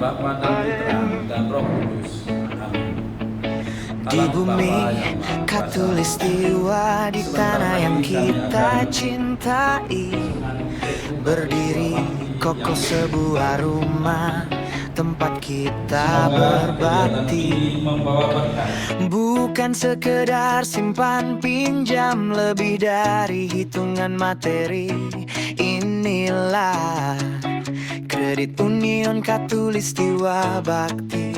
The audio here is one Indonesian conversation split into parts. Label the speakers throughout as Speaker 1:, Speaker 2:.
Speaker 1: Bapa dan Putra dan Roh Kudus. Amin.
Speaker 2: Di bumi khatulistiwa, di tanah yang kita cintai, berdiri kokoh sebuah rumah tempat kita berbakti. Bukan sekedar simpan pinjam, lebih dari hitungan materi. Inilah Kredit Union Khatulistiwa Bakti.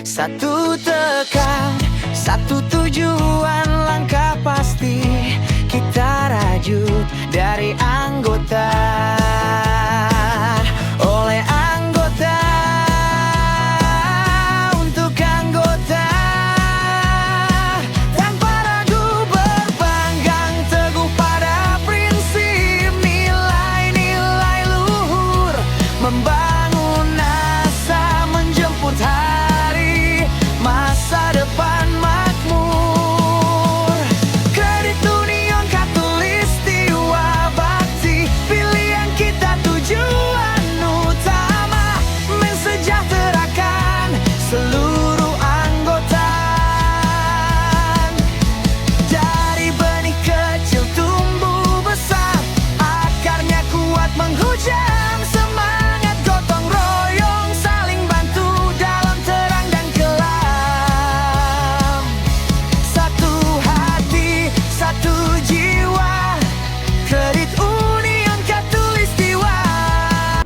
Speaker 2: Satu tekad, satu tujuan, langkah pasti kita rajut dari anggota. Oleh anggota, untuk anggota, tanpa ragu berpegang teguh pada prinsip, nilai-nilai luhur, membangun asa, menjemput hari masa depan makmur. Kredit Union Khatulistiwa Bakti, pilihan kita tujuan utama, mensejahterakan seluruh anggota. Dari benih kecil tumbuh besar, akarnya kuat menghujam semangat gotong royong, saling bantu dalam terang dan kelam. Satu hati, satu jiwa, Kredit Union Khatulistiwa.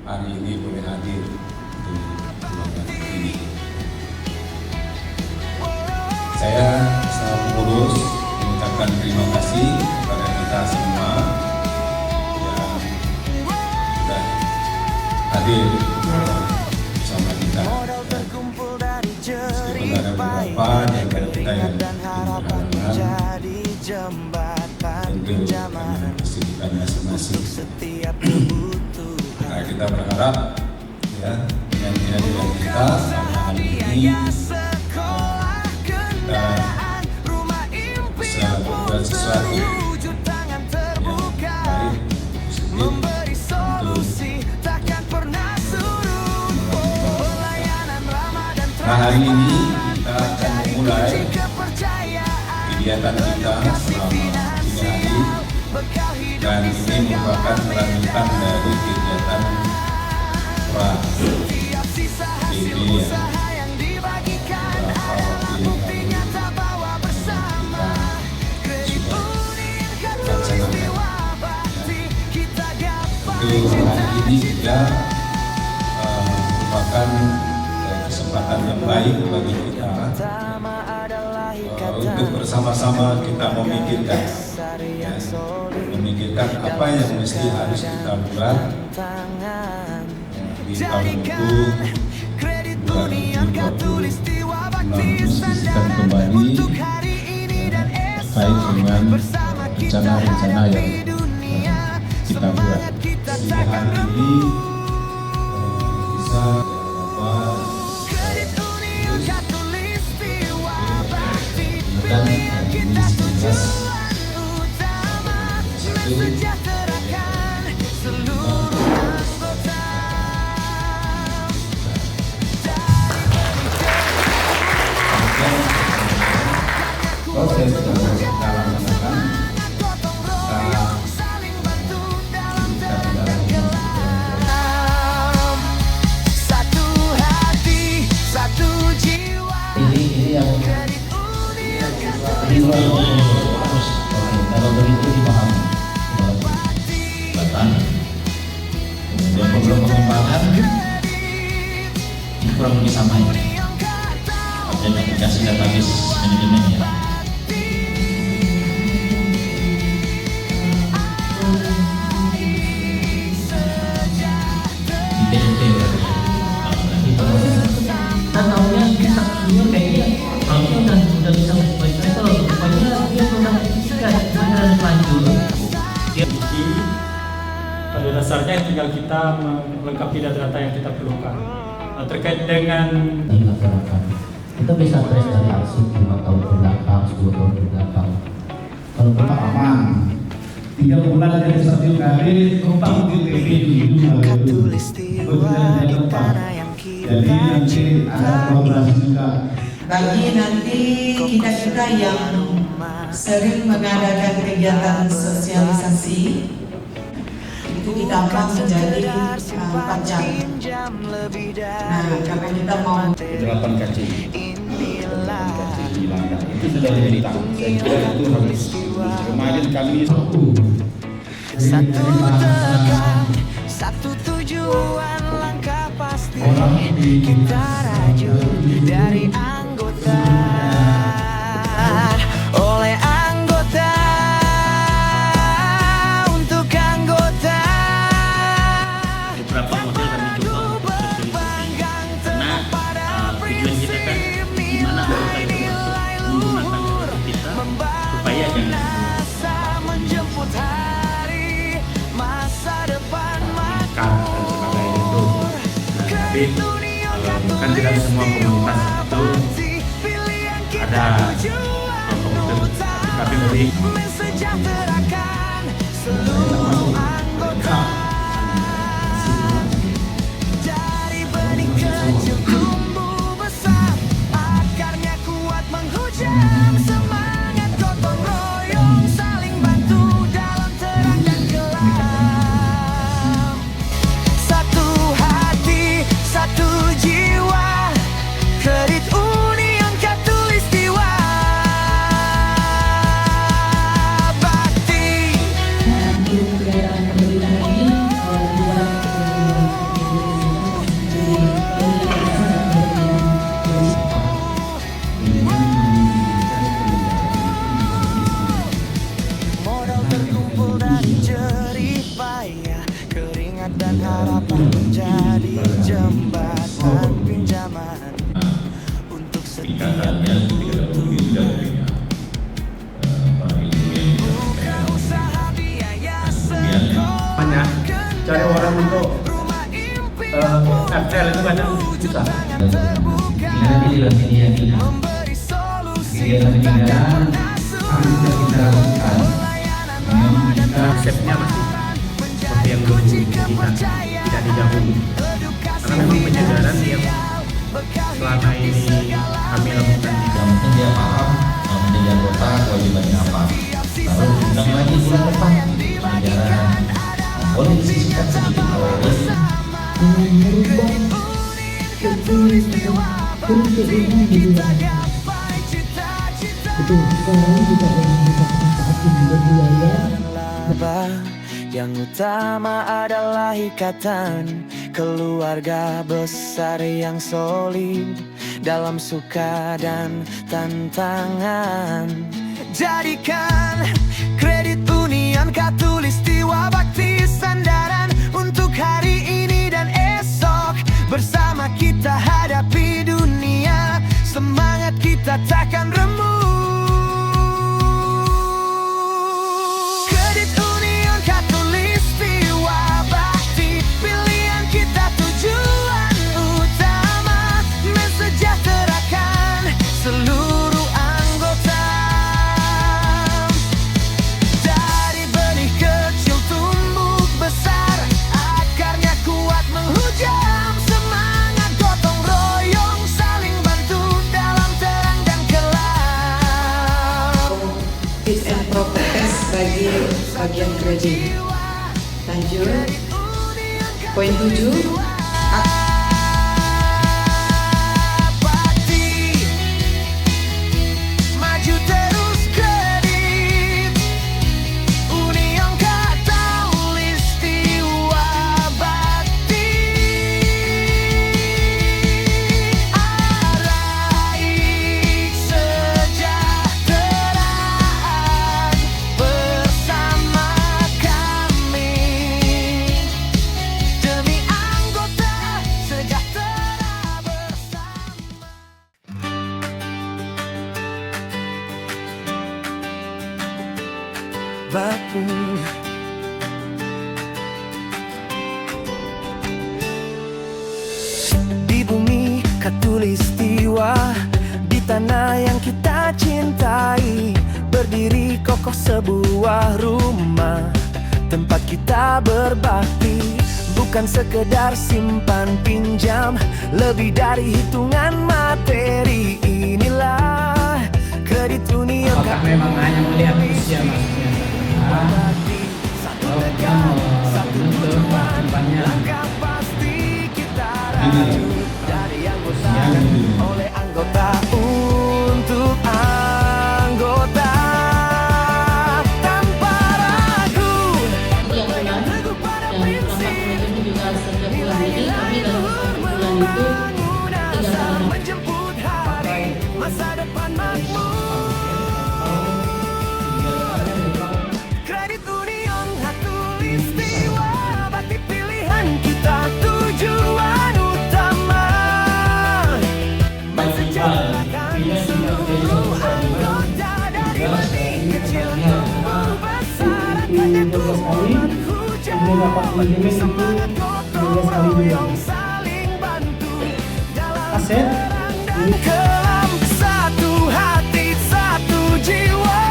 Speaker 1: Hari ini boleh hadir di ruangan ini. Saya secara pengurus mengucapkan terima kasih kepada kita semua yang sudah hadir bersama kita.
Speaker 2: Modal terkumpul dari
Speaker 1: Meskipun ada
Speaker 2: jerih payah
Speaker 1: beberapa di antara kita yang
Speaker 2: dan harapan menjadi jembatan
Speaker 1: tentu
Speaker 2: pinjaman
Speaker 1: dengan kesibukan masing-masing.
Speaker 2: setiap kebutuhan.
Speaker 1: Nah, kita berharap ya dengan kehadiran kita pada hari ini
Speaker 2: Sekolah, kendaraan, rumah
Speaker 1: bisa berbuat sesuatu
Speaker 2: wujud tangan terbuka,
Speaker 1: yang baik, positif
Speaker 2: memberi
Speaker 1: untuk
Speaker 2: solusi, takkan pernah surut. Pelayanan ramah dan
Speaker 1: Nah, hari ini kita akan memulai
Speaker 2: kepercayaan,
Speaker 1: kegiatan kita selama 3 hari, dan ini merupakan kelanjutan dari kegiatan pra
Speaker 2: tiap sisa hasil
Speaker 1: ini ya
Speaker 2: usaha yang dibagikan
Speaker 1: beberapa
Speaker 2: adalah
Speaker 1: waktu
Speaker 2: bukti
Speaker 1: yang
Speaker 2: nyata bahwa bersama Kredit
Speaker 1: sudah
Speaker 2: Union
Speaker 1: laksanakan.
Speaker 2: Khatulistiwa Bakti, kita gapai
Speaker 1: Tentu hari ini juga merupakan kesempatan yang baik bagi kita
Speaker 2: pertama adalah
Speaker 1: untuk bersama-sama kita memikirkan ya, memikirkan apa yang mesti harus kita buat
Speaker 2: tangan.
Speaker 1: di tahun itu
Speaker 2: Kredit
Speaker 1: 2020
Speaker 2: Union Khatulistiwa Bakti,
Speaker 1: mendiskusikan kembali
Speaker 2: untuk hari ini dan
Speaker 1: terkait dengan rencana-rencana yang kita buat sehingga hari ini bisa dapat
Speaker 2: Kredit Union Khatulistiwa Bakti,
Speaker 1: dan
Speaker 2: pilihan
Speaker 1: hari ini
Speaker 2: kita
Speaker 1: 19
Speaker 2: tujuan utama, mensejahterakan seluruh anggota.
Speaker 1: proses yang kita laksanakan
Speaker 2: Gotong royong, saling bantu dalam
Speaker 1: kita
Speaker 2: terang
Speaker 1: tidak
Speaker 2: dan kelam. Satu hati, satu jiwa,
Speaker 3: Ini yang
Speaker 2: Kredit Union
Speaker 3: di luar harus kalau begitu dipahami Batan kemudian program pengembangan ini kurang lebih sama ya dan aplikasi database manajemennya di PNT ya nanti kita tahunya bisa junior kayaknya kalau kita udah bisa baca itu loh pokoknya dia program fisika beneran lanjut dia
Speaker 4: Pada dasarnya tinggal kita melengkapi data-data yang kita perlukan. Terkait dengan
Speaker 3: dari masyarakat kita bisa trace dari arsip 5 tahun ke belakang 10 tahun ke belakang kalau
Speaker 5: Bapak aman 3 bulan dari satu kali numpang di TV dulu
Speaker 2: Khatulistiwa di tanah yang
Speaker 5: Jadi nanti ada kolaborasi juga.
Speaker 6: Bagi nanti kita yang sering mengadakan kegiatan sosialisasi itu ditambah menjadi 4 jam. Nah, karena kita mau
Speaker 7: 8 kaci dihilangkan, itu sudah diberitahu. Saya kira itu harus. Kemarin kami
Speaker 2: Satu tekan, satu tujuan, langkah pasti kita raju dari anggota oleh anggota untuk anggota.
Speaker 3: Beberapa model kami coba untuk sosialisasi karena tujuan kita kan gimana anggota itu menggunakan produk kita supaya jangan
Speaker 2: menjemput hari masa depan
Speaker 3: dan sebagainya itu. Tapi kan tidak semua komunitas itu ada komunitas, tapi lebih
Speaker 2: mensejahterakan seluruh anggota dari benih kecil tumbuh besar, akarnya kuat menghujam semangat gotong royong saling bantu dalam terang dan gelap. Satu hati, satu jiwa, Kredit Union Katulistiwa Bakti. Modal terkumpul dari jerih payah, keringat dan harapan menjadi jembatan pinjaman untuk setiap buka usaha biaya sekolah,
Speaker 4: Cari orang untuk
Speaker 2: rumah impian,
Speaker 4: FL itu kadang susah.
Speaker 2: terbuka,
Speaker 3: nanti juga media
Speaker 2: memberi solusi
Speaker 5: Kegiatan harus kita lakukan.
Speaker 4: Konsepnya masih seperti yang dulu kita tidak digabung. Karena memang penyegaran yang selama ini kami lakukan di
Speaker 8: Yang penting dia paham menjadi anggota kewajibannya apa. Lalu undang lagi bulan depan pelajaran. Boleh disisihkan sedikit awalnya.
Speaker 2: laba. Yang utama adalah ikatan keluarga besar yang solid dalam suka dan tantangan. Jadikan Kredit Union Katulistiwa Bakti sandaran untuk hari ini dan esok. Bersama kita hadapi dunia, semangat kita takkan remuk. Kredit Union Katulistiwa Bakti, pilihan kita tujuan utama, mensejahterakan seluruh anggota. Dari benih kecil tumbuh besar, akarnya kuat menghujam semangat gotong royong saling bantu dalam terang dan gelap.
Speaker 6: fit and proper test bagi bagian kredit. Lanjut. Poin 7.
Speaker 2: Bakti, maju terus Kredit Union Katulistiwa Bakti. Raih kesejahteraan bersama kami, demi anggota sejahtera bersama. Bakti, di bumi Katulistiwa, di tanah yang kita cintai, berdiri kokoh sebuah rumah tempat kita berbakti. Bukan bukan sekedar simpan pinjam, lebih dari hitungan materi. Inilah kredit Union.
Speaker 4: Apakah memang hanya melihat usia maksudnya? Kalau kita mau menuntut simpannya
Speaker 2: Langkah pasti kita rajut dari anggota oleh anggota untuk anggota tanpa ragu.
Speaker 9: Yang bulan dan rapat manajemen juga setiap bulan. Jadi kami dalam satu bulan itu 3 kali
Speaker 2: menjemput hari masa depan makmur. Kredit Union Khatulistiwa, bakti pilihan kita, tujuan utama mensejahterakan seluruh anggota dari benih kecil tumbuh besar. Rakyatnya turun hujan, semangat gotong royong saling bantu dalam terang dan kelam. Satu hati, satu jiwa.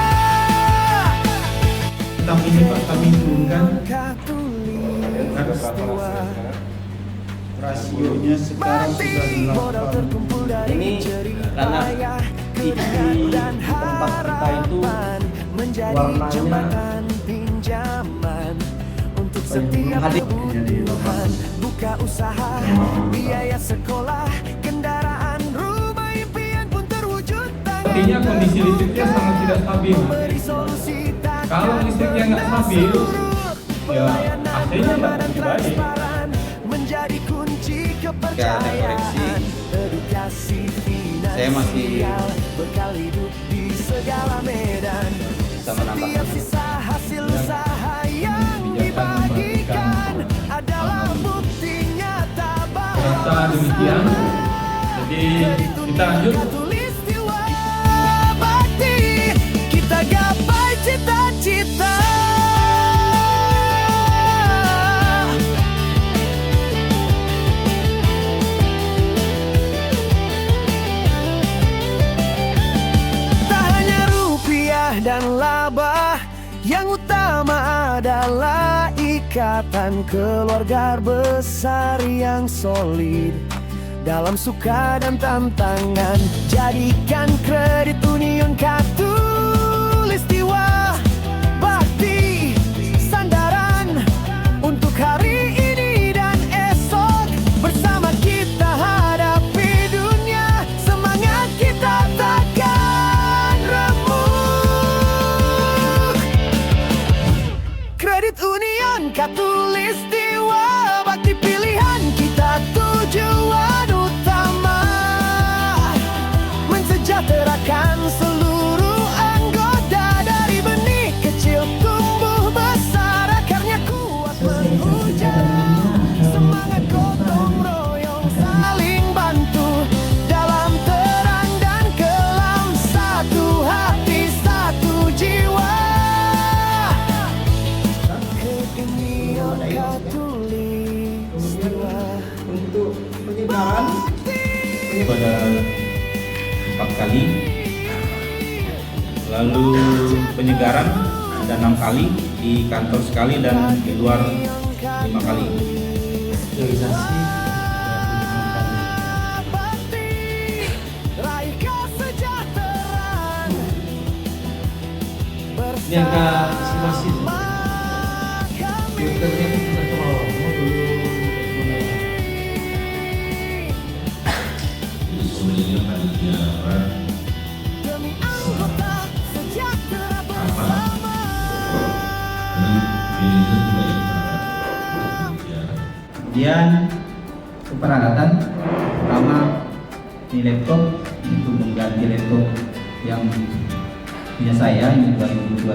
Speaker 4: tahun ini Pak kami turunkan
Speaker 5: Rasionya sekarang sudah 8.
Speaker 10: Ini karena di tempat kita itu warnanya
Speaker 2: pinjaman untuk setiap
Speaker 10: hadir.
Speaker 2: kebutuhan, buka usaha, biaya sekolah, kendaraan, rumah impian pun terwujud.
Speaker 4: Artinya kondisi listriknya sangat tidak stabil.
Speaker 2: Beri solusi tak
Speaker 4: Kalau listriknya nggak stabil, ya AC-nya nggak begitu baik.
Speaker 2: transparan menjadi kunci kepercayaan. Edukasi
Speaker 10: Saya masih
Speaker 2: bekal hidup di segala medan.
Speaker 10: bisa menambah.
Speaker 2: Setiap sisa hasil usaha yang dibagikan adalah bukti nyata bahwa
Speaker 4: Rasa demikian. Jadi kita lanjut.
Speaker 2: Khatulistiwa, bakti kita gapai cita-cita. Tak hanya rupiah dan laba, yang utama adalah ikatan keluarga besar yang solid. Dalam suka dan tantangan, jadikan kredit Union Khatulistiwa bakti sandaran untuk hari ini dan esok. Bersama kita hadapi dunia, semangat kita takkan remuk. Kredit Union Khatulistiwa, bakti pilihan kita, tujuan utama mensejahterakan seluruh anggota dari benih kecil tumbuh besar. Akarnya kuat menghujam, semangat gotong royong saling bantu dalam terang dan kelam. Satu hati, satu jiwa. Union Khatulistiwa.
Speaker 5: Untuk penyebaran
Speaker 8: pada 4 kali, lalu penyegaran ada 6 kali, di kantor sekali dan di luar 5 kali.
Speaker 2: Ini angka estimasi.
Speaker 8: Sebenarnya panitia
Speaker 2: Demi anggota sejahtera
Speaker 8: apa?
Speaker 2: bersama.
Speaker 5: kemudian keperalatan pertama ini laptop untuk mengganti laptop yang punya saya ini 2022.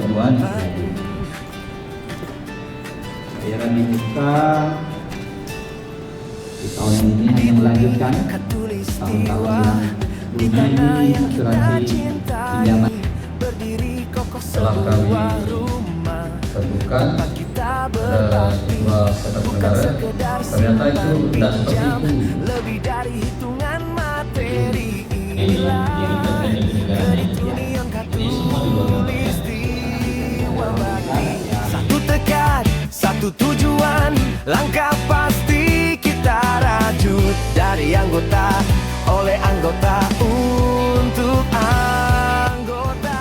Speaker 5: Bayaran dibuka di tahun ini hanya melanjutkan tahun-tahun yang sebelumnya ini asuransi pinjaman.
Speaker 8: Setelah kami tentukan ada sebuah setup negara, ternyata itu tidak seperti itu.
Speaker 2: Lebih dari hitungan materi.
Speaker 8: Ini semua di luar
Speaker 2: Satu tekad, satu tujuan, langkah pasti dari anggota, oleh anggota, untuk anggota.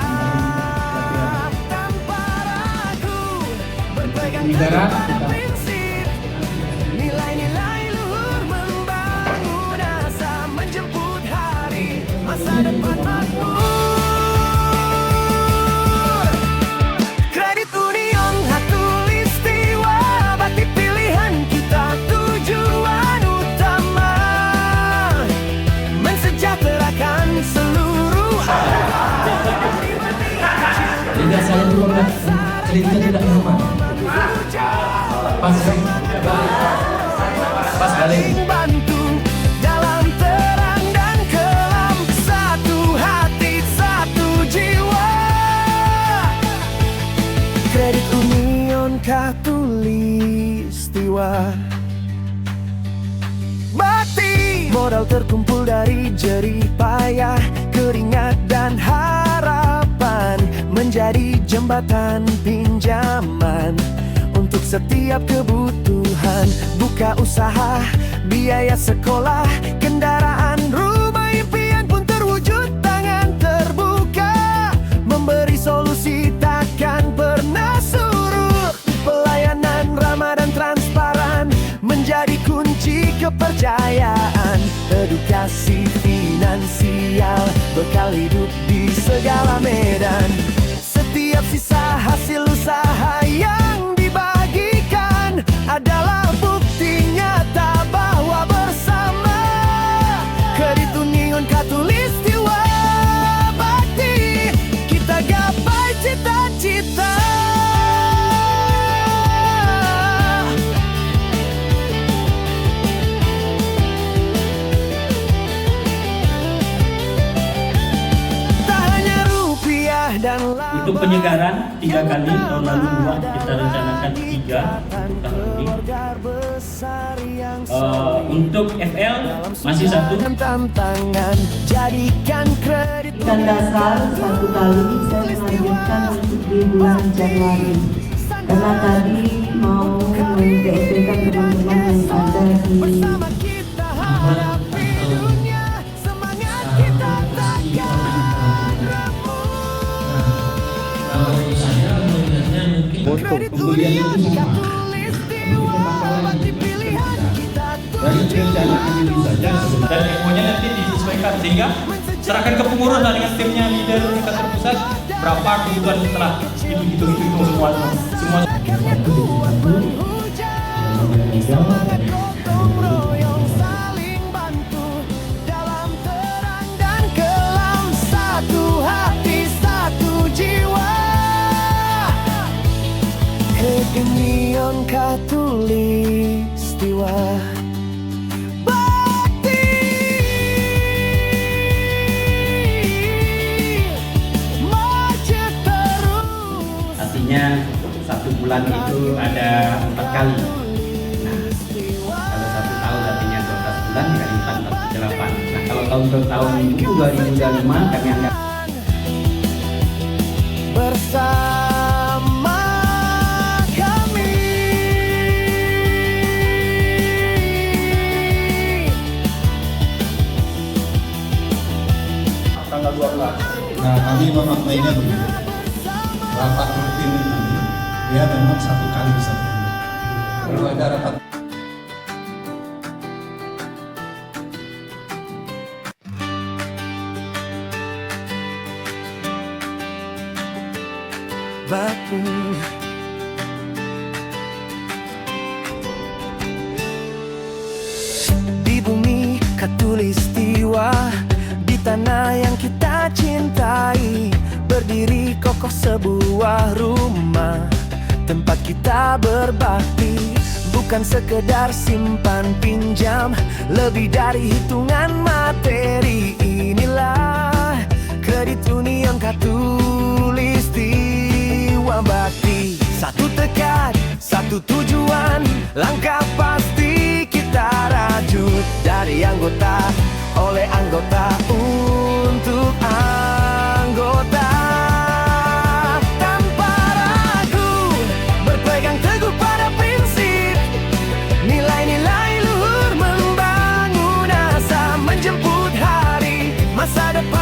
Speaker 2: Tanpa ragu berpegang teguh pada prinsip, nilai-nilai luhur membangun asa, menjemput hari masa depan makmur. Kredit Union Khatulistiwa, bakti pilihan kita, tujuan utama mensejahterakan seluruh
Speaker 3: Lidah saya berubah, cerita tidak nyaman. Pas kali.
Speaker 2: bantu dalam terang dan kelam, satu hati, satu jiwa. Kredit Union Khatulistiwa. Bakti modal terkumpul dari jerih payah, keringat dan harapan, menjadi jembatan pinjaman untuk setiap kebutuhan. Buka usaha, biaya sekolah, kendaraan, rumah impian pun terwujud. Tangan terbuka, memberi solusi takkan pernah surut. Pelayanan ramah dan transparan menjadi kunci kepercayaan. Edukasi finansial, bekal hidup di segala medan. Setiap sisa hasil usaha yang dibagikan adalah bukti nyata bahwa bersama Kredit Union Khatulistiwa. Bakti kita gapai cita-cita. Tak hanya rupiah dan
Speaker 11: Untuk penyegaran 3 kali, tahun lalu 2, kita rencanakan 3 untuk tahun ini. Untuk FL masih 1.
Speaker 2: Tantangan jadikan kredit
Speaker 12: Dan dasar 1 kali saya melanjutkan untuk di bulan Januari. Karena tadi mau men-DP-kan teman-teman yang ada di
Speaker 7: Untuk pembelian itu sama. Dari perencanaan ini saja
Speaker 11: Dan ekonya nanti disesuaikan, sehingga serahkan ke pengurus lah dengan timnya, leader tingkat terpusat, berapa kebutuhan setelah hitung semua.
Speaker 2: gotong royong saling bantu dalam terang dan kelam, satu hati, satu jiwa. Kredit Union Khatulistiwa. Bakti maju terus.
Speaker 4: Artinya 1 bulan itu ada 4 kali. Nah, kalau 1 tahun artinya 12 bulan dikali 4, 48. Nah, kalau tahun ke tahun itu 2025 kami anggap
Speaker 2: bersama kami.
Speaker 1: Tanggal 12. Nah, kami memaknainya begini. Rapat rutin itu dia memang 1 kali bisa berbulan. Kalau ada rapat
Speaker 2: Bakti di bumi Khatulistiwa, di tanah yang kita cintai, berdiri kokoh sebuah rumah tempat kita berbakti. Bukan sekedar simpan pinjam, lebih dari hitungan materi. Inilah Kredit Union Khatulistiwa. Bakti, satu tekad, satu tujuan, langkah pasti kita rajut. Dari anggota, oleh anggota, untuk anggota. Tanpa ragu berpegang teguh pada prinsip, nilai-nilai luhur membangun masa depan